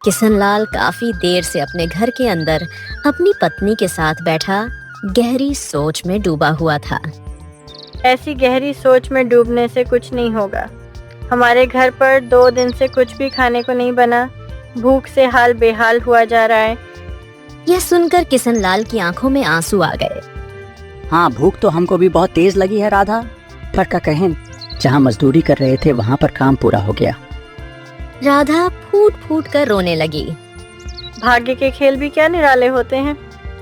किशनलाल काफी देर से अपने घर के अंदर अपनी पत्नी के साथ बैठा गहरी सोच में डूबा हुआ था। ऐसी गहरी सोच में डूबने से कुछ नहीं होगा। हमारे घर पर 2 दिन से कुछ भी खाने को नहीं बना। भूख से हाल बेहाल हुआ जा रहा है। यह सुनकर किशनलाल की आंखों में आंसू आ गए। हाँ, भूख तो हमको भी बहुत तेज लगी है राधा, पर क्या कहें, जहाँ मजदूरी कर रहे थे वहाँ पर काम पूरा हो गया। राधा फूट फूट कर रोने लगी। भाग्य के खेल भी क्या निराले होते हैं।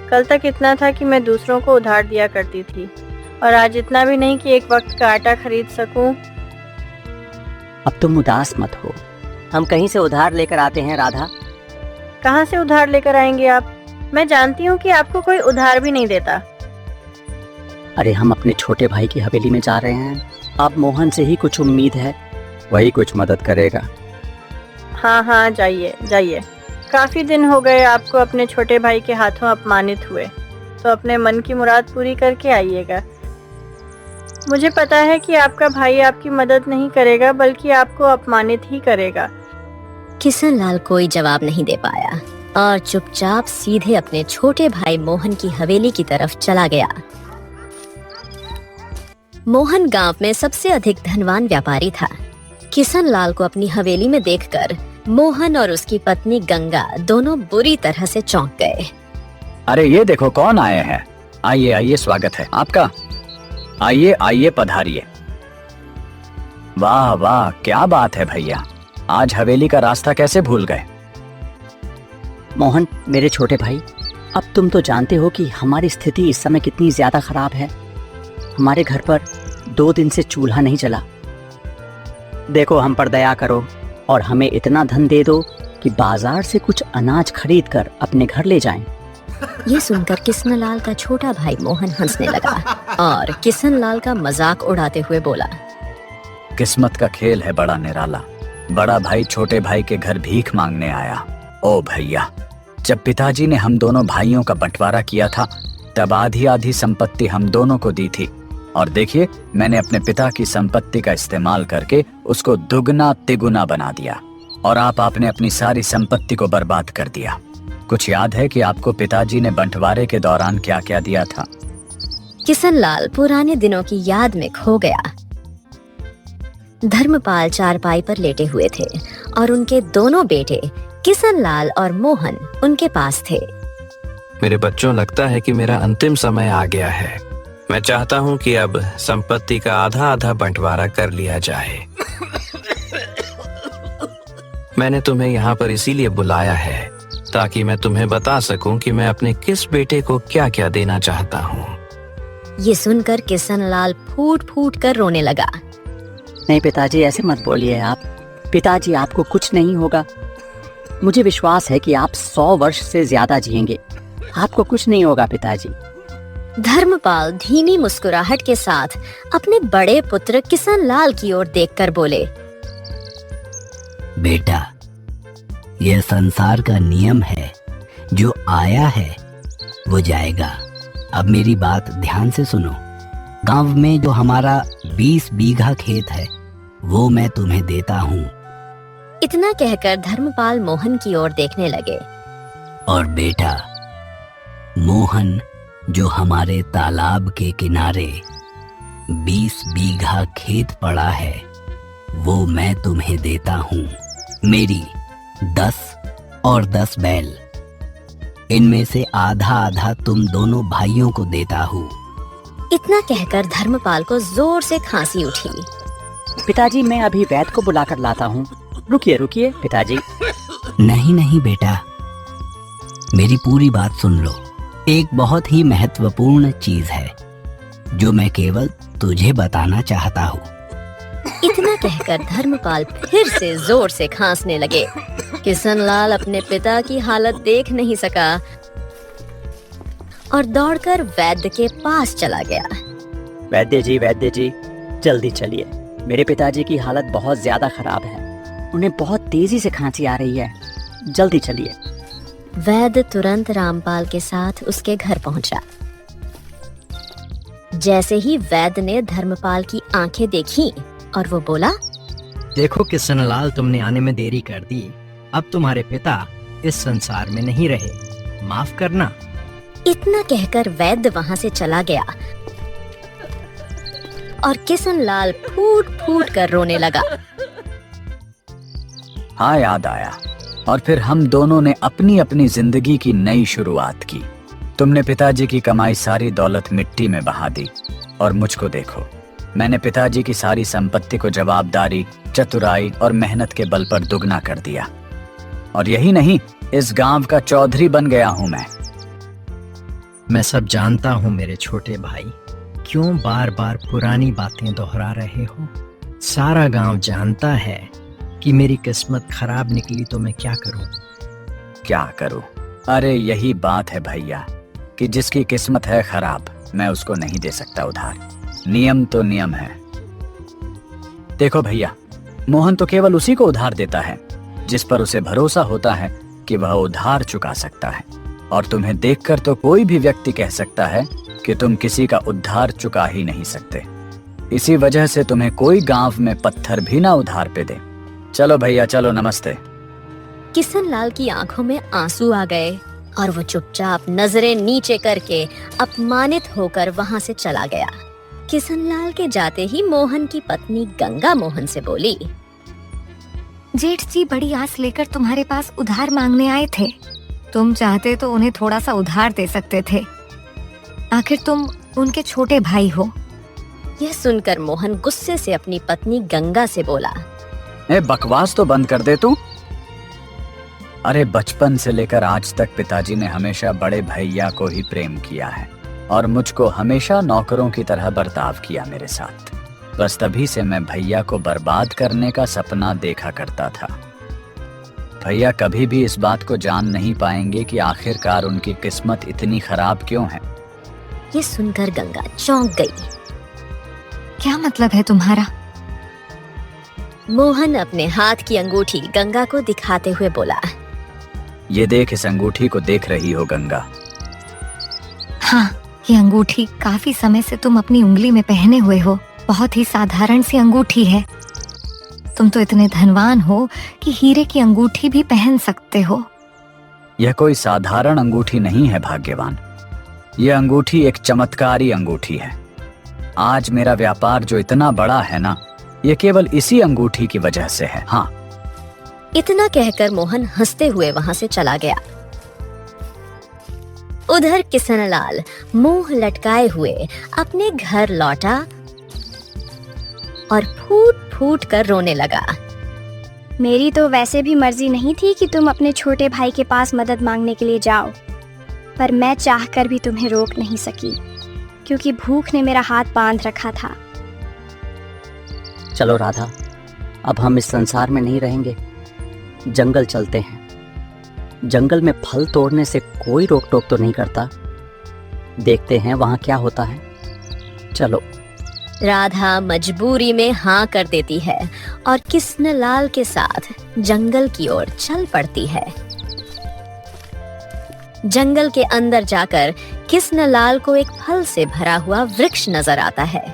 कल तक इतना था कि मैं दूसरों को उधार दिया करती थी, और आज इतना भी नहीं कि एक वक्त का आटा खरीद सकूं। अब तुम उदास मत हो, हम कहीं से उधार लेकर आते हैं राधा। कहाँ से उधार लेकर आएंगे आप? मैं जानती हूँ कि आपको कोई उधार भी नहीं देता। अरे हम अपने छोटे भाई की हवेली में जा रहे हैं, अब मोहन से ही कुछ उम्मीद है, वही कुछ मदद करेगा। हाँ, जाइए जाइए। काफी दिन हो गए आपको अपने छोटे भाई के हाथों अपमानित हुए, तो अपने मन की मुराद पूरी करके आइएगा। मुझे पता है कि आपका भाई आपकी मदद नहीं करेगा, बल्कि आपको अपमानित ही करेगा। किशनलाल कोई जवाब नहीं दे पाया और चुपचाप सीधे अपने छोटे भाई मोहन की हवेली की तरफ चला गया। मोहन गांव में सबसे अधिक धनवान व्यापारी था। किशनलाल को अपनी हवेली में देखकर मोहन और उसकी पत्नी गंगा दोनों बुरी तरह से चौंक गए। अरे ये देखो कौन आए हैं। आइए आइए, स्वागत है आपका। आइए आइए, पधारिए। वाह वाह, क्या बात है भैया, आज हवेली का रास्ता कैसे भूल गए? मोहन, मेरे छोटे भाई, अब तुम तो जानते हो कि हमारी स्थिति इस समय कितनी ज्यादा खराब है। हमारे घर पर 2 दिन से चूल्हा नहीं जला। देखो, हम पर दया करो और हमें इतना धन दे दो कि बाजार से कुछ अनाज खरीद कर अपने घर ले जाएं। ये सुनकर किशनलाल का छोटा भाई मोहन हंसने लगा और किशनलाल का मजाक उड़ाते हुए बोला, किस्मत का खेल है बड़ा निराला। बड़ा भाई छोटे भाई के घर भीख मांगने आया। ओ भैया, जब पिताजी ने हम दोनों भाइयों का बंटवारा किया था, तब आधी आधी संपत्ति हम दोनों को दी थी, और देखिए मैंने अपने पिता की संपत्ति का इस्तेमाल करके उसको दुगना तिगुना बना दिया, और आपने अपनी सारी संपत्ति को बर्बाद कर दिया। कुछ याद है कि आपको पिताजी ने बंटवारे के दौरान क्या क्या दिया था? किशनलाल पुराने दिनों की याद में खो गया। धर्मपाल चारपाई पर लेटे हुए थे और उनके दोनों बेटे किशनलाल और मोहन उनके पास थे। मेरे बच्चों, लगता है कि मेरा अंतिम समय आ गया है। मैं चाहता हूँ कि अब संपत्ति का आधा आधा बंटवारा कर लिया जाए। मैंने तुम्हें यहाँ पर इसीलिए बुलाया है ताकि मैं तुम्हें बता सकूं कि मैं अपने किस बेटे को क्या क्या देना चाहता हूँ। ये सुनकर किशनलाल फूट फूट कर रोने लगा। नहीं पिताजी, ऐसे मत बोलिए आप। पिताजी, आपको कुछ नहीं होगा। मुझे विश्वास है कि आप 100 वर्ष से ज्यादा जिएंगे। आपको कुछ नहीं होगा पिताजी। धर्मपाल धीमी मुस्कुराहट के साथ अपने बड़े पुत्र किशनलाल की ओर देखकर बोले, बेटा, यह संसार का नियम है, जो आया है वो जाएगा। अब मेरी बात ध्यान से सुनो। गांव में जो हमारा 20 बीघा खेत है, वो मैं तुम्हें देता हूँ। इतना कहकर धर्मपाल मोहन की ओर देखने लगे। और बेटा, मोहन जो हमारे तालाब के किनारे 20 बीघा खेत पड़ा है, वो मैं तुम्हें देता हूँ। मेरी 10 और 10 बैल, इनमें से आधा आधा तुम दोनों भाइयों को देता हूँ। इतना कहकर धर्मपाल को जोर से खांसी उठी। पिताजी, मैं अभी वैद्य को बुलाकर लाता हूँ। रुकिए रुकिए पिताजी। नहीं नहीं बेटा, मेरी पूरी बात सुन लो। एक बहुत ही महत्वपूर्ण चीज है जो मैं केवल तुझे बताना चाहता हूँ। इतना कहकर धर्मपाल फिर से जोर से खांसने लगे। किशनलाल अपने पिता की हालत देख नहीं सका और दौड़कर वैद्य के पास चला गया। वैद्य जी, जल्दी चलिए। मेरे पिताजी की हालत बहुत ज्यादा खराब है। उन्हें बहुत तेजी से खांसी आ रही है। जल्दी चलिए। वैद्य तुरंत रामपाल के साथ उसके घर पहुंचा। जैसे ही वैद्य ने धर्मपाल की आंखें देखी और वो बोला, देखो किशनलाल, तुमने आने में देरी कर दी। अब तुम्हारे पिता इस संसार में नहीं रहे, माफ करना। इतना कहकर वैद्य वहां से चला गया और किशन लाल फूट फूट कर रोने लगा। हाँ, याद आया। और फिर हम दोनों ने अपनी अपनी जिंदगी की नई शुरुआत की। तुमने पिताजी की कमाई सारी दौलत मिट्टी में बहा दी और मुझको देखो, मैंने पिताजी की सारी संपत्ति को जवाबदारी, चतुराई और मेहनत के बल पर दुगना कर दिया। और यही नहीं, इस गांव का चौधरी बन गया हूं मैं सब जानता हूँ मेरे छोटे भाई, क्यों बार बार पुरानी बातें दोहरा रहे हो। सारा गांव जानता है कि मेरी किस्मत खराब निकली तो मैं क्या करूं। क्या करूं? अरे यही बात है भैया कि जिसकी किस्मत है खराब, मैं उसको नहीं दे सकता उधार। नियम तो नियम है। देखो भैया, मोहन तो केवल उसी को उधार देता है जिस पर उसे भरोसा होता है कि वह उधार चुका सकता है। और तुम्हें देखकर तो कोई भी व्यक्ति कह सकता है कि तुम किसी का उधार चुका ही नहीं सकते। इसी वजह से तुम्हें कोई गांव में पत्थर भी ना उधार पे दे। चलो भैया, चलो, नमस्ते। किशन लाल की आंखों में आंसू आ गए और वो चुपचाप नजरें नीचे करके अपमानित होकर वहां से चला गया। किशन लाल के जाते ही मोहन की पत्नी गंगा मोहन से बोली, जेठ जी बड़ी आस लेकर तुम्हारे पास उधार मांगने आए थे। तुम चाहते तो उन्हें थोड़ा सा उधार दे सकते थे, आखिर तुम उनके छोटे भाई हो। यह सुनकर मोहन गुस्से से अपनी पत्नी गंगा से बोला, बकवास तो बंद कर दे तू। अरे बचपन से लेकर आज तक पिताजी ने हमेशा बड़े भैया को ही प्रेम किया है और मुझको हमेशा नौकरों की तरह बर्ताव किया मेरे साथ। बस तभी से मैं भैया को बर्बाद करने का सपना देखा करता था। भैया कभी भी इस बात को जान नहीं पाएंगे कि आखिरकार उनकी किस्मत इतनी खराब क्यों है। ये सुनकर गंगा चौंक गई। क्या मतलब है तुम्हारा? मोहन अपने हाथ की अंगूठी गंगा को दिखाते हुए बोला, ये देख, इस अंगूठी को देख रही हो गंगा? हाँ, ये अंगूठी काफी समय से तुम अपनी उंगली में पहने हुए हो। बहुत ही साधारण सी अंगूठी है। तुम तो इतने धनवान हो कि हीरे की अंगूठी भी पहन सकते हो। यह कोई साधारण अंगूठी नहीं है भाग्यवान। यह अंगूठी एक चमत्कारी अंगूठी है। आज मेरा व्यापार जो इतना बड़ा है ना, यह केवल इसी अंगूठी की वजह से है। हाँ। इतना कहकर मोहन हंसते हुए वहां से चला गया। उधर किशन लाल मुंह लटकाए हुए अपने घर लौटा और फूट फूट कर रोने लगा। मेरी तो वैसे भी मर्जी नहीं थी कि तुम अपने छोटे भाई के पास मदद मांगने के लिए जाओ, पर मैं चाहकर भी तुम्हें रोक नहीं सकी क्योंकि भूख ने मेरा हाथ बांध रखा था। चलो राधा, अब हम इस संसार में नहीं रहेंगे, जंगल चलते हैं। जंगल में फल तोड़ने से कोई रोक टोक तो नहीं करता। देखते हैं वहां क्या होता है। चलो। राधा मजबूरी में हाँ कर देती है और किशन लाल के साथ जंगल की ओर चल पड़ती है। जंगल के अंदर जाकर किशन लाल को एक फल से भरा हुआ वृक्ष नजर आता है।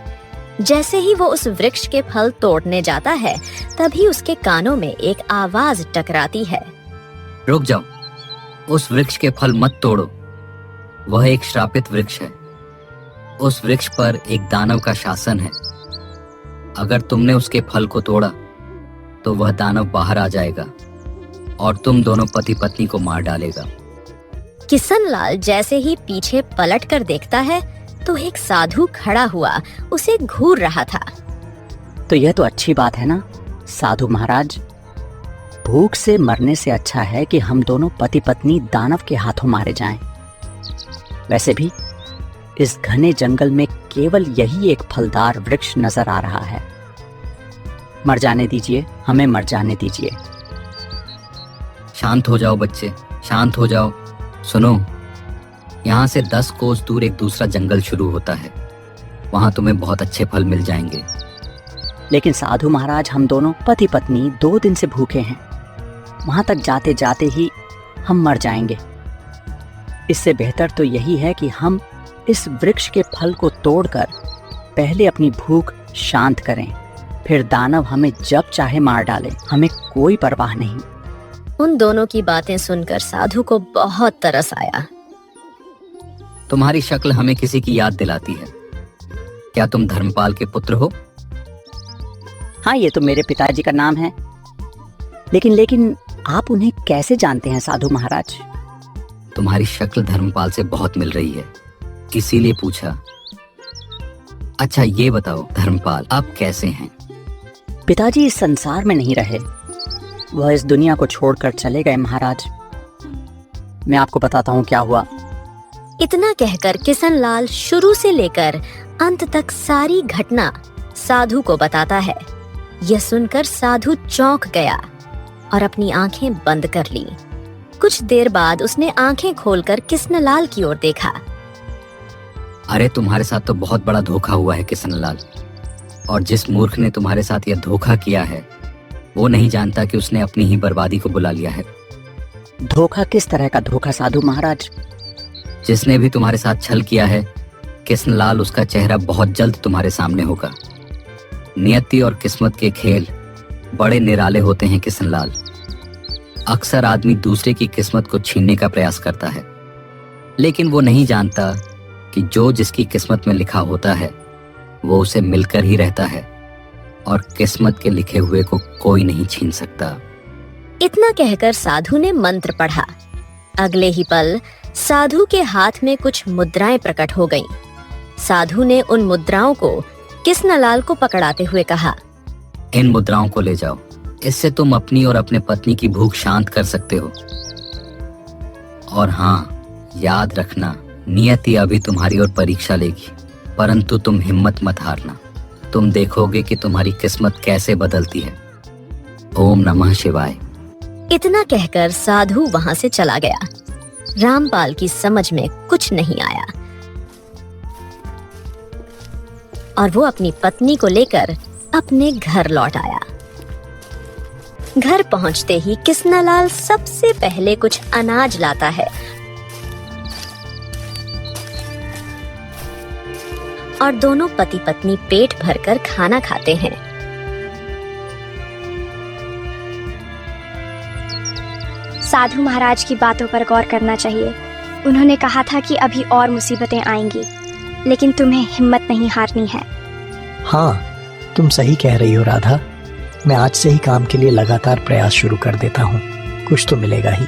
जैसे ही वो उस वृक्ष के फल तोड़ने जाता है, तभी उसके कानों में एक आवाज टकराती है। रुक जाओ, उस वृक्ष के फल मत तोड़ो। वह एक श्रापित वृक्ष है। उस वृक्ष पर एक दानव का शासन है। अगर तुमने उसके फल को तोड़ा तो वह दानव बाहर आ जाएगा और तुम दोनों पति पत्नी को मार डालेगा। किशन लाल जैसे ही पीछे पलट कर देखता है तो एक साधु खड़ा हुआ उसे घूर रहा था। तो यह तो अच्छी बात है ना साधु महाराज। भूख से मरने से अच्छा है कि हम दोनों पति पत्नी दानव के हाथों मारे जाएं। वैसे भी इस घने जंगल में केवल यही एक फलदार वृक्ष नजर आ रहा है। मर जाने दीजिए, हमें मर जाने दीजिए। शांत हो जाओ बच्चे, शांत हो जाओ। सुनो, यहाँ से 10 कोस दूर एक दूसरा जंगल शुरू होता है। वहाँ तुम्हें बहुत अच्छे फल मिल जाएंगे। लेकिन साधु महाराज, हम दोनों पति पत्नी 2 दिन से भूखे हैं। वहाँ तक जाते जाते ही हम मर जाएंगे। इससे बेहतर तो यही है कि हम इस वृक्ष के फल को तोड़कर पहले अपनी भूख शांत करें, फिर दानव हमें जब चाहे मार डाले, हमें कोई परवाह नहीं। उन दोनों की बातें सुनकर साधु को बहुत तरस आया। तुम्हारी शक्ल हमें किसी की याद दिलाती है। क्या तुम धर्मपाल के पुत्र हो? हाँ, ये तो मेरे पिताजी का नाम है। लेकिन आप उन्हें कैसे जानते हैं साधु महाराज? तुम्हारी शक्ल धर्मपाल से बहुत मिल रही है, इसीलिए पूछा। अच्छा ये बताओ धर्मपाल, आप कैसे हैं? पिताजी इस संसार में नहीं रहे, वह इस दुनिया को छोड़कर चले गए महाराज। मैं आपको बताता हूँ क्या हुआ। इतना कहकर किसनलाल शुरू से लेकर अंत तक सारी घटना साधु को बताता है। यह सुनकर साधु चौंक गया और अपनी आंखें बंद कर ली। कुछ देर बाद उसने आंखें खोलकर किसनलाल की ओर देखा। अरे तुम्हारे साथ तो बहुत बड़ा धोखा हुआ है किसनलाल, और जिस मूर्ख ने तुम्हारे साथ यह धोखा किया है वो नहीं जानता कि उसने अपनी ही बर्बादी को बुला लिया है। धोखा? किस तरह का धोखा साधु महाराज? जिसने भी तुम्हारे साथ छल किया है किसनलाल, उसका चेहरा बहुत जल्द तुम्हारे सामने होगा। नियति और किस्मत के खेल बड़े निराले होते हैं किसनलाल। अक्सर आदमी दूसरे की किस्मत को छीनने का प्रयास करता है, लेकिन वो नहीं जानता कि जो जिसकी किस्मत में लिखा होता है वो उसे मिलकर ही रहता है, और किस्मत के लिखे हुए को कोई नहीं छीन सकता। इतना कहकर साधु ने मंत्र पढ़ा। अगले ही पल साधु के हाथ में कुछ मुद्राएं प्रकट हो गईं। साधु ने उन मुद्राओं को किसनलाल को पकड़ाते हुए कहा, इन मुद्राओं को ले जाओ, इससे तुम अपनी और अपने पत्नी की भूख शांत कर सकते हो। और हाँ, याद रखना, नियति अभी तुम्हारी ओर परीक्षा लेगी, परंतु तुम हिम्मत मत हारना। तुम देखोगे कि तुम्हारी किस्मत कैसे बदलती है। ओम नमः शिवाय। इतना कहकर साधु वहां से चला गया। रामपाल की समझ में कुछ नहीं आया और वो अपनी पत्नी को लेकर अपने घर लौट आया। घर पहुंचते ही किसनलाल सबसे पहले कुछ अनाज लाता है और दोनों पति पत्नी पेट भरकर खाना खाते हैं। साधु महाराज की बातों पर गौर करना चाहिए। उन्होंने कहा था कि अभी और मुसीबतें आएंगी, लेकिन तुम्हें हिम्मत नहीं हारनी है। हाँ, तुम सही कह रही हो राधा। मैं आज से ही काम के लिए लगातार प्रयास शुरू कर देता हूँ, कुछ तो मिलेगा ही।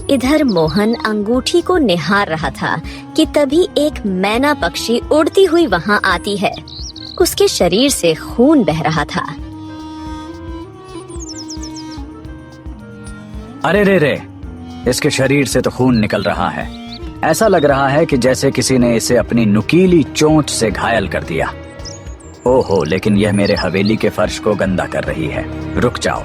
इधर मोहन अंगूठी को निहार रहा था कि तभी एक मैना पक्षी उड़ती हुई वहां आती है। उसके शरीर से खून बह रहा था। अरे रे रे, इसके शरीर से तो खून निकल रहा है। ऐसा लग रहा है कि जैसे किसी ने इसे अपनी नुकीली चोंच से घायल कर दिया। ओहो, लेकिन यह मेरे हवेली के फर्श को गंदा कर रही है। रुक जाओ।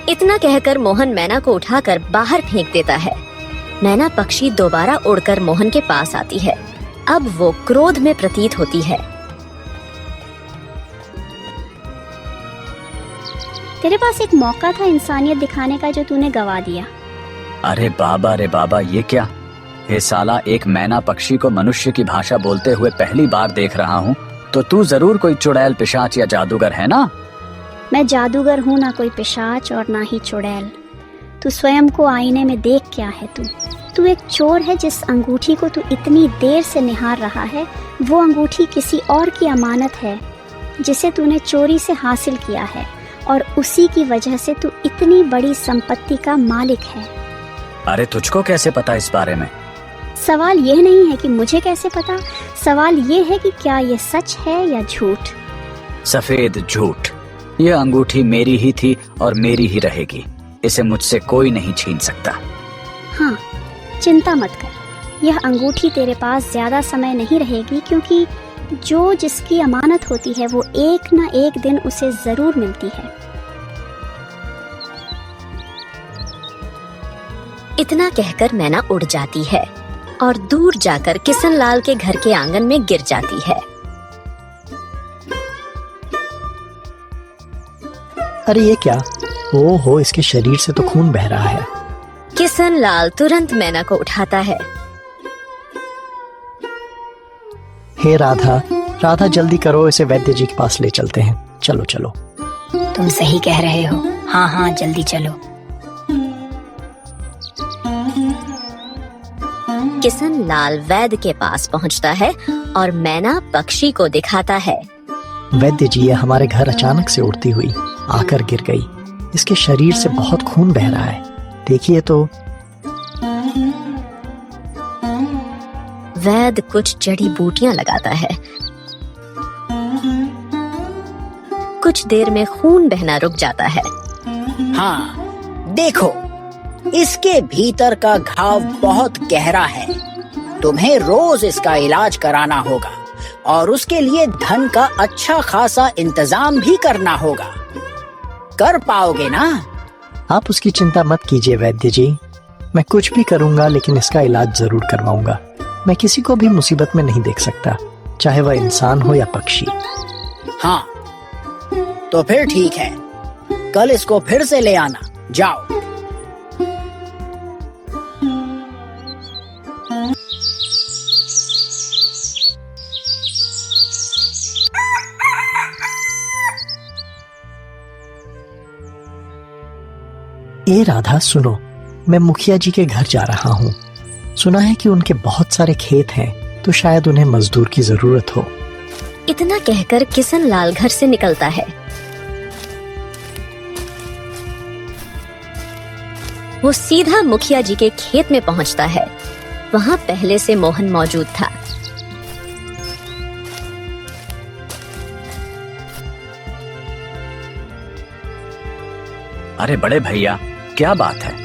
इतना कहकर मोहन मैना को उठाकर बाहर फेंक देता है। मैना पक्षी दोबारा उड़कर मोहन के पास आती है। अब वो क्रोध में प्रतीत होती है। तेरे पास एक मौका था इंसानियत दिखाने का, जो तूने गवा दिया। अरे बाबा, ये क्या? ये साला, एक मैना पक्षी को मनुष्य की भाषा बोलते हुए पहली बार देख रहा हूँ। तो तू जरूर कोई चुड़ैल, पिशाच या जादूगर है ना? मैं जादूगर हूँ, ना कोई पिशाच और ना ही चुड़ैल। तू स्वयं को आईने में देख क्या है तू एक चोर है। जिस अंगूठी को तू इतनी देर से निहार रहा है, वो अंगूठी किसी और की अमानत है जिसे तूने चोरी से हासिल किया है, और उसी की वजह से तू इतनी बड़ी संपत्ति का मालिक है। अरे तुझको कैसे पता इस बारे में? सवाल यह नहीं है कि मुझे कैसे पता, सवाल ये है कि क्या ये सच है या झूठ। सफेद झूठ। यह अंगूठी मेरी ही थी और मेरी ही रहेगी। इसे मुझसे कोई नहीं छीन सकता। हाँ, चिंता मत कर। यह अंगूठी तेरे पास ज्यादा समय नहीं रहेगी, क्योंकि जो जिसकी अमानत होती है वो एक ना एक दिन उसे जरूर मिलती है। इतना कहकर मैना उड़ जाती है और दूर जाकर किसनलाल के घर के आंगन में गिर जाती है। अरे ये क्या? ओहो, इसके शरीर से तो खून बह रहा है। किशन लाल तुरंत मैना को उठाता है। हे राधा, राधा जल्दी करो, इसे वैद्य जी के पास ले चलते हैं। चलो चलो। तुम सही कह रहे हो। हाँ हाँ, जल्दी चलो। किशन लाल वैद्य के पास पहुंचता है और मैना पक्षी को दिखाता है। वैद्य जी, ये हमारे घर अचानक से उड़ती हुई आकर गिर गई। इसके शरीर से बहुत खून बह रहा है, देखिए तो। वैद्य कुछ जड़ी बूटियां लगाता है। कुछ देर में खून बहना रुक जाता है। हाँ, देखो, इसके भीतर का घाव बहुत गहरा है। तुम्हें रोज इसका इलाज कराना होगा और उसके लिए धन का अच्छा खासा इंतजाम भी करना होगा। कर पाओगे ना? आप उसकी चिंता मत कीजिए वैद्य जी, मैं कुछ भी करूंगा, लेकिन इसका इलाज जरूर करवाऊंगा। मैं किसी को भी मुसीबत में नहीं देख सकता, चाहे वह इंसान हो या पक्षी। हाँ, तो फिर ठीक है, कल इसको फिर से ले आना। जाओ। ए राधा, सुनो, मैं मुखिया जी के घर जा रहा हूँ। सुना है कि उनके बहुत सारे खेत हैं, तो शायद उन्हें मजदूर की जरूरत हो। इतना कहकर किशन लाल घर से निकलता है। वो सीधा मुखिया जी के खेत में पहुंचता है। वहां पहले से मोहन मौजूद था। अरे बड़े भैया, क्या बात है?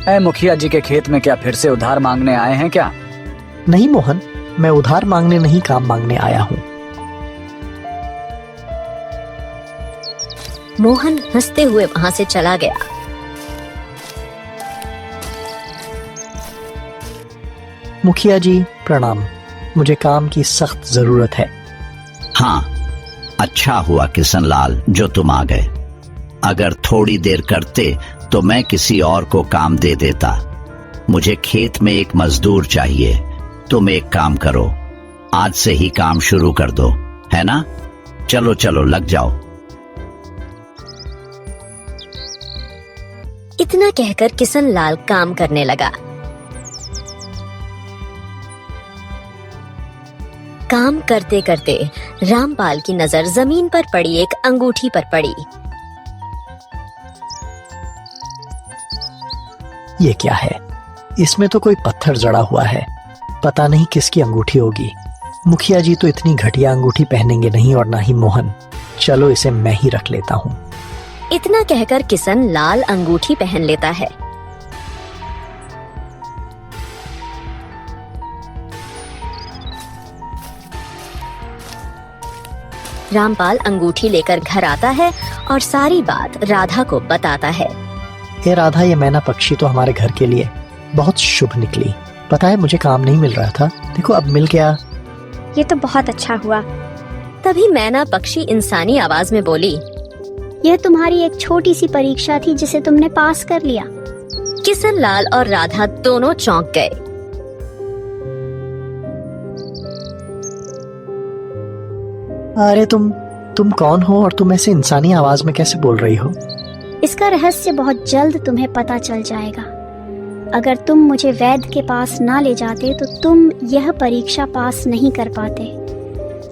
ऐ मुखिया जी के खेत में क्या फिर से उधार मांगने आए हैं क्या? नहीं मोहन, मैं उधार मांगने नहीं, काम मांगने आया हूँ। मोहन हंसते हुए वहां से चला गया। मुखिया जी प्रणाम, मुझे काम की सख्त जरूरत है। हाँ, अच्छा हुआ किशन लाल जो तुम आ गए। अगर थोड़ी देर करते तो मैं किसी और को काम दे देता। मुझे खेत में एक मजदूर चाहिए। तुम एक काम करो, आज से ही काम शुरू कर दो, है ना? चलो चलो, लग जाओ। इतना कहकर किशन लाल काम करने लगा। काम करते करते रामपाल की नजर जमीन पर पड़ी एक अंगूठी पर पड़ी। ये क्या है? इसमें तो कोई पत्थर जड़ा हुआ है, पता नहीं किसकी अंगूठी होगी। मुखिया जी तो इतनी घटिया अंगूठी पहनेंगे नहीं, और ना ही मोहन। चलो इसे मैं ही रख लेता हूँ। इतना कहकर किशन लाल अंगूठी पहन लेता है। रामपाल अंगूठी लेकर घर आता है और सारी बात राधा को बताता है। हे राधा, ये मैना पक्षी तो हमारे घर के लिए बहुत शुभ निकली। पता है, मुझे काम नहीं मिल रहा था, देखो अब मिल गया। ये तो बहुत अच्छा हुआ। तभी मैना पक्षी इंसानी आवाज में बोली, यह तुम्हारी एक छोटी सी परीक्षा थी जिसे तुमने पास कर लिया। किशन लाल और राधा दोनों चौंक गए। अरे तुम कौन हो और तुम ऐसे इंसानी आवाज में कैसे बोल रही हो? इसका रहस्य बहुत जल्द तुम्हें पता चल जाएगा। अगर तुम मुझे वैद्य के पास ना ले जाते तो तुम यह परीक्षा पास नहीं कर पाते।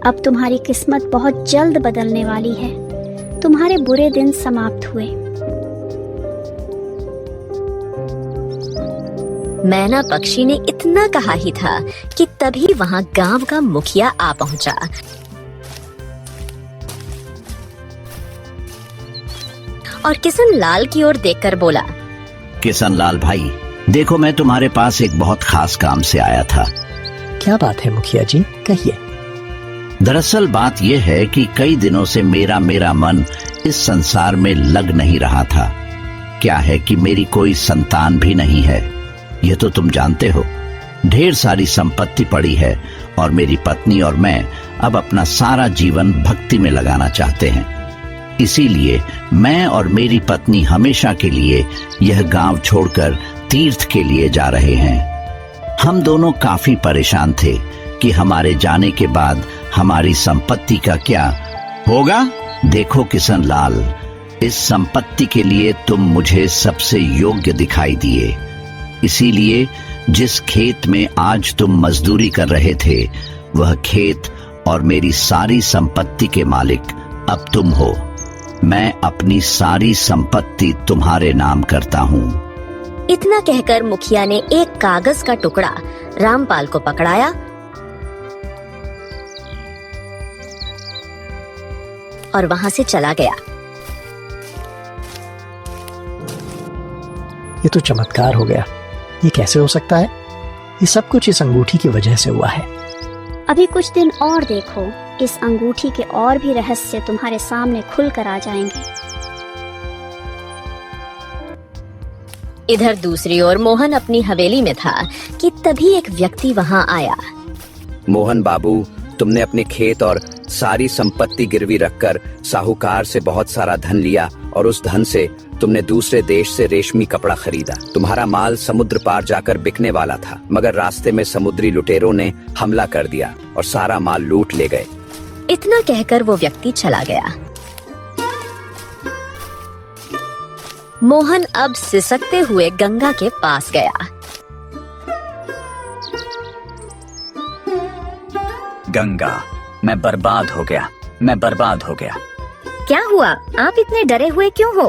अब तुम्हारी किस्मत बहुत जल्द बदलने वाली है। तुम्हारे बुरे दिन समाप्त हुए। मैना पक्षी ने इतना कहा ही था कि तभी वहां गांव का मुखिया आ पहुंचा। और किशन लाल की ओर देखकर बोला, किशन लाल भाई, देखो मैं तुम्हारे पास एक बहुत खास काम से आया था। क्या बात है मुखिया जी, कहिए। दरअसल बात यह है कि कई दिनों से मेरा मन इस संसार में लग नहीं रहा था। क्या है कि मेरी कोई संतान भी नहीं है, ये तो तुम जानते हो। ढेर सारी संपत्ति पड़ी है और मेरी पत्नी और मैं अब अपना सारा जीवन भक्ति में लगाना चाहते हैं। इसीलिए मैं और मेरी पत्नी हमेशा के लिए यह गांव छोड़कर तीर्थ के लिए जा रहे हैं। हम दोनों काफी परेशान थे कि हमारे जाने के बाद हमारी संपत्ति का क्या होगा। देखो किशन लाल, इस संपत्ति के लिए तुम मुझे सबसे योग्य दिखाई दिए, इसीलिए जिस खेत में आज तुम मजदूरी कर रहे थे वह खेत और मेरी सारी संपत्ति के मालिक अब तुम हो। मैं अपनी सारी संपत्ति तुम्हारे नाम करता हूँ। इतना कहकर मुखिया ने एक कागज का टुकड़ा रामपाल को पकड़ाया और वहां से चला गया। ये तो चमत्कार हो गया। ये कैसे हो सकता है? ये सब कुछ इस अंगूठी की वजह से हुआ है। अभी कुछ दिन और देखो, इस अंगूठी के और भी रहस्य तुम्हारे सामने खुलकर आ जाएंगे। इधर दूसरी ओर मोहन अपनी हवेली में था कि तभी एक व्यक्ति वहां आया। मोहन बाबू, तुमने अपने खेत और सारी संपत्ति गिरवी रखकर साहूकार से बहुत सारा धन लिया और उस धन से तुमने दूसरे देश से रेशमी कपड़ा खरीदा। तुम्हारा माल समुद्र पार जाकर बिकने वाला था, मगर रास्ते में समुद्री लुटेरों ने हमला कर दिया और सारा माल लूट ले गए। इतना कहकर वो व्यक्ति चला गया। मोहन अब सिसकते हुए गंगा के पास गया। गंगा, मैं बर्बाद हो गया, मैं बर्बाद हो गया। क्या हुआ? आप इतने डरे हुए क्यों हो?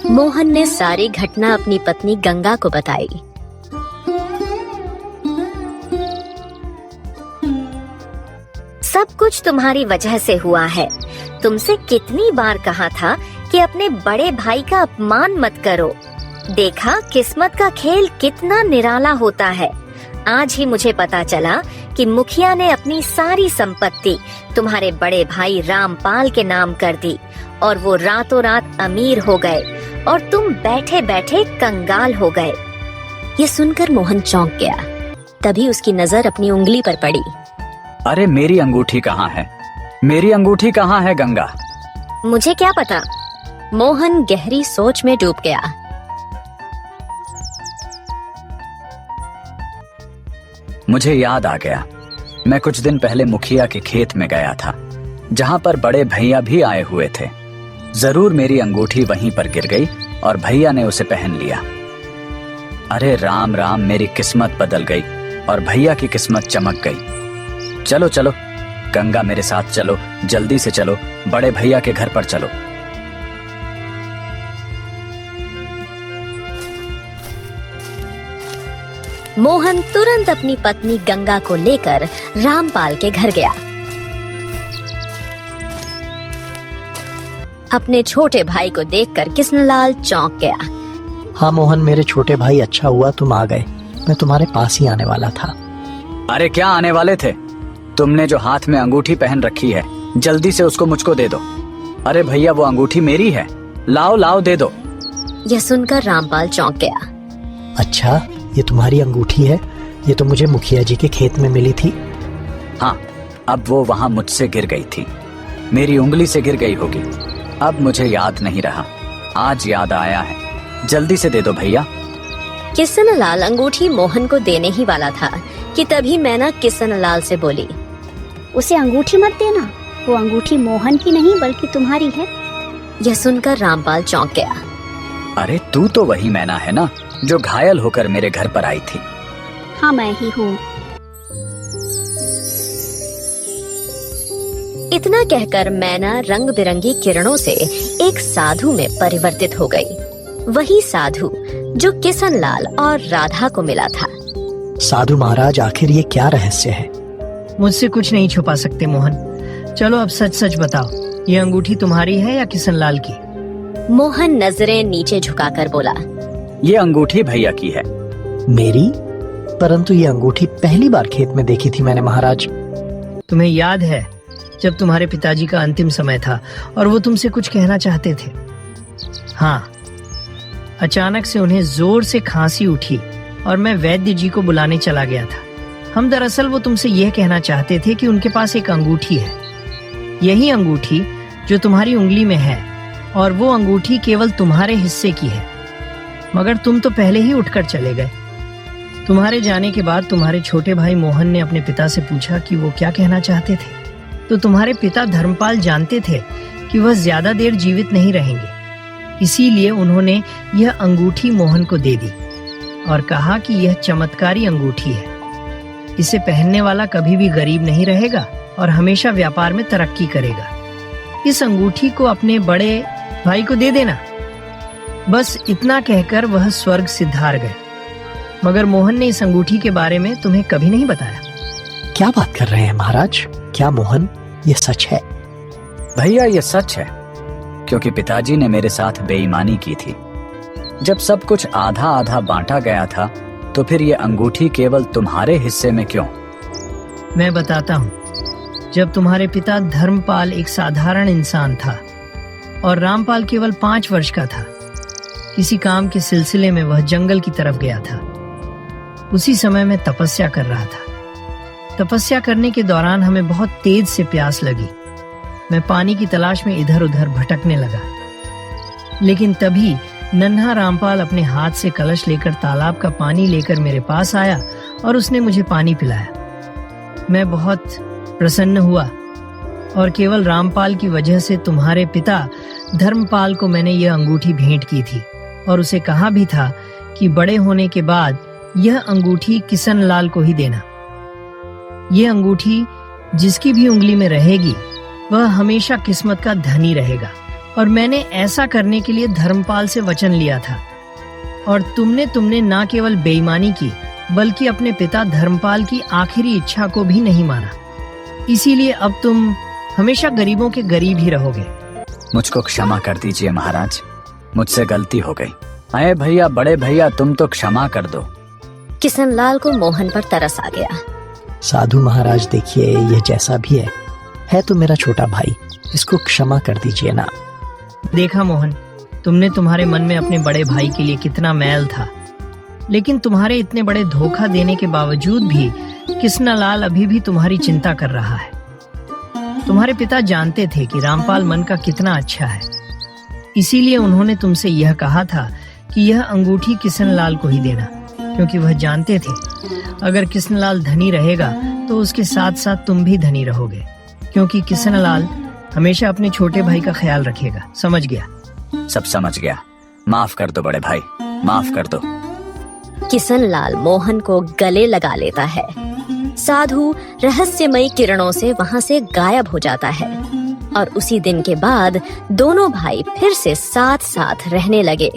मोहन ने सारी घटना अपनी पत्नी गंगा को बताई। सब कुछ तुम्हारी वजह से हुआ है। तुमसे कितनी बार कहा था कि अपने बड़े भाई का अपमान मत करो। देखा किस्मत का खेल कितना निराला होता है। आज ही मुझे पता चला कि मुखिया ने अपनी सारी संपत्ति तुम्हारे बड़े भाई रामपाल के नाम कर दी और वो रातों रात अमीर हो गए और तुम बैठे बैठे कंगाल हो गए। ये सुनकर मोहन चौंक गया। तभी उसकी नजर अपनी उंगली पर पड़ी। अरे मेरी अंगूठी कहाँ है? मेरी अंगूठी कहाँ है गंगा? मुझे क्या पता? मोहन गहरी सोच में डूब गया। मुझे याद आ गया, मैं कुछ दिन पहले मुखिया के खेत में गया था, जहाँ पर बड़े भैया भी आए हुए थे। जरूर मेरी अंगूठी वहीं पर गिर गई और भैया ने उसे पहन लिया। अरे राम राम, मेरी किस्मत बदल गई और भैया की किस्मत चमक गई। चलो चलो गंगा, मेरे साथ चलो, जल्दी से चलो, बड़े भैया के घर पर चलो। मोहन तुरंत अपनी पत्नी गंगा को लेकर रामपाल के घर गया। अपने छोटे भाई को देखकर किशनलाल चौंक गया। हाँ मोहन, मेरे छोटे भाई, अच्छा हुआ तुम आ गए। मैं तुम्हारे पास ही आने वाला था। अरे क्या आने वाले थे? तुमने जो हाथ में अंगूठी पहन रखी है, जल्दी से उसको मुझको दे दो। अरे भैया, वो अंगूठी मेरी है, लाओ लाओ दे दो। यह सुनकर रामपाल चौंक गया। अच्छा, ये तुम्हारी अंगूठी है? ये तो मुझे मुखिया जी के खेत में मिली थी। हाँ, अब वो वहाँ मुझसे गिर गई थी, मेरी उंगली से गिर गई होगी। अब मुझे याद नहीं रहा, आज याद आया है, जल्दी से दे दो भैया। किशनलाल अंगूठी मोहन को देने ही वाला था कि तभी मैना किशनलाल से बोली, उसे अंगूठी मत देना, वो अंगूठी मोहन की नहीं बल्कि तुम्हारी है। यह सुनकर रामपाल चौंक गया। अरे तू तो वही मैना है ना, जो घायल होकर मेरे घर पर आई थी। हाँ, मैं ही हूँ। इतना कहकर मैना रंग बिरंगी किरणों से एक साधु में परिवर्तित हो गई। वही साधु जो किशनलाल और राधा को मिला था। साधु महाराज, आखिर ये क्या रहस्य है? मुझसे कुछ नहीं छुपा सकते मोहन। चलो अब सच सच बताओ, ये अंगूठी तुम्हारी है या किशनलाल की? मोहन नजरें नीचे झुकाकर बोला, ये अंगूठी भैया की है। मेरी? परंतु ये अंगूठी पहली बार खेत में देखी थी मैंने महाराज। तुम्हें याद है जब तुम्हारे पिताजी का अंतिम समय था और वो तुमसे कुछ कहना चाहते थे? हाँ, अचानक से उन्हें जोर से खांसी उठी और मैं वैद्य जी को बुलाने चला गया था। हम दरअसल वो तुमसे यह कहना चाहते थे कि उनके पास एक अंगूठी है, यही अंगूठी जो तुम्हारी उंगली में है, और वो अंगूठी केवल तुम्हारे हिस्से की है, मगर तुम तो पहले ही उठकर चले गए। तुम्हारे जाने के बाद तुम्हारे छोटे भाई मोहन ने अपने पिता से पूछा कि वो क्या कहना चाहते थे, तो तुम्हारे पिता धर्मपाल जानते थे कि वह ज्यादा देर जीवित नहीं रहेंगे, इसीलिए उन्होंने यह अंगूठी मोहन को दे दी और कहा कि यह चमत्कारी अंगूठी है, इसे पहनने वाला कभी भी गरीब नहीं रहेगा और हमेशा व्यापार में तरक्की करेगा। इस अंगूठी को अपने बड़े भाई को दे देना। बस इतना कहकर वह स्वर्ग सिधार गए, मगर मोहन ने इस अंगूठी के बारे में तुम्हें कभी नहीं बताया। क्या बात कर रहे हैं महाराज? क्या मोहन ये सच है? भैया ये सच है, क्योंकि पिताजी ने मेरे साथ बेईमानी की थी। जब सब कुछ आधा आधा बांटा गया था, तो फिर ये अंगूठी केवल तुम्हारे हिस्से में क्यों? मैं बताता हूँ। जब तुम्हारे पिता धर्मपाल एक साधारण इंसान था और रामपाल केवल 5 वर्ष का था, किसी काम के सिलसिले में वह जंगल की तरफ गया था। उसी समय मैं तपस्या कर रहा था। तपस्या करने के दौरान हमें बहुत तेज से प्यास लगी। मैं पानी की तलाश में इधर उधर भटकने लगा, लेकिन तभी नन्हा रामपाल अपने हाथ से कलश लेकर तालाब का पानी लेकर मेरे पास आया और उसने मुझे पानी पिलाया। मैं बहुत प्रसन्न हुआ और केवल रामपाल की वजह से तुम्हारे पिता धर्मपाल को मैंने यह अंगूठी भेंट की थी और उसे कहा भी था कि बड़े होने के बाद यह अंगूठी किशन लाल को ही देना। यह अंगूठी जिसकी भी उंगली में रहेगी वह हमेशा किस्मत का धनी रहेगा, और मैंने ऐसा करने के लिए धर्मपाल से वचन लिया था। और तुमने ना केवल बेईमानी की, बल्कि अपने पिता धर्मपाल की आखिरी इच्छा को भी नहीं माना। इसीलिए अब तुम हमेशा गरीबों के गरीब ही रहोगे। मुझको क्षमा कर दीजिए महाराज, मुझसे गलती हो गई। अरे भैया, बड़े भैया, तुम तो क्षमा कर दो। किशन लाल को मोहन पर तरस आ गया। साधु महाराज, देखिए ये जैसा भी है तो मेरा छोटा भाई, इसको क्षमा कर दीजिए ना। देखा मोहन, तुमने तुम्हारे मन में अपने बड़े भाई के लिए कितना मैल था, लेकिन तुम्हारे इतने बड़े धोखा देने के बावजूद भी किशनलाल अभी भी तुम्हारी चिंता कर रहा है। तुम्हारे पिता जानते थे कि रामपाल मन का कितना अच्छा है, इसीलिए उन्होंने तुमसे यह कहा था कि यह अंगूठी किशनलाल को ही देना, क्योंकि वह जानते थे अगर किशनलाल धनी रहेगा तो उसके साथ साथ तुम भी धनी रहोगे, क्योंकि किशनलाल हमेशा अपने छोटे भाई का ख्याल रखेगा। समझ गया? सब समझ गया। माफ कर दो बड़े भाई, माफ कर दो। किशन लाल मोहन को गले लगा लेता है। साधु रहस्यमयी किरणों से वहाँ से गायब हो जाता है और उसी दिन के बाद दोनों भाई फिर से साथ साथ रहने लगे।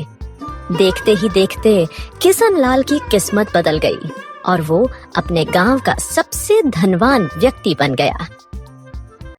देखते ही देखते किशन लाल की किस्मत बदल गई और वो अपने गांव का सबसे धनवान व्यक्ति बन गया।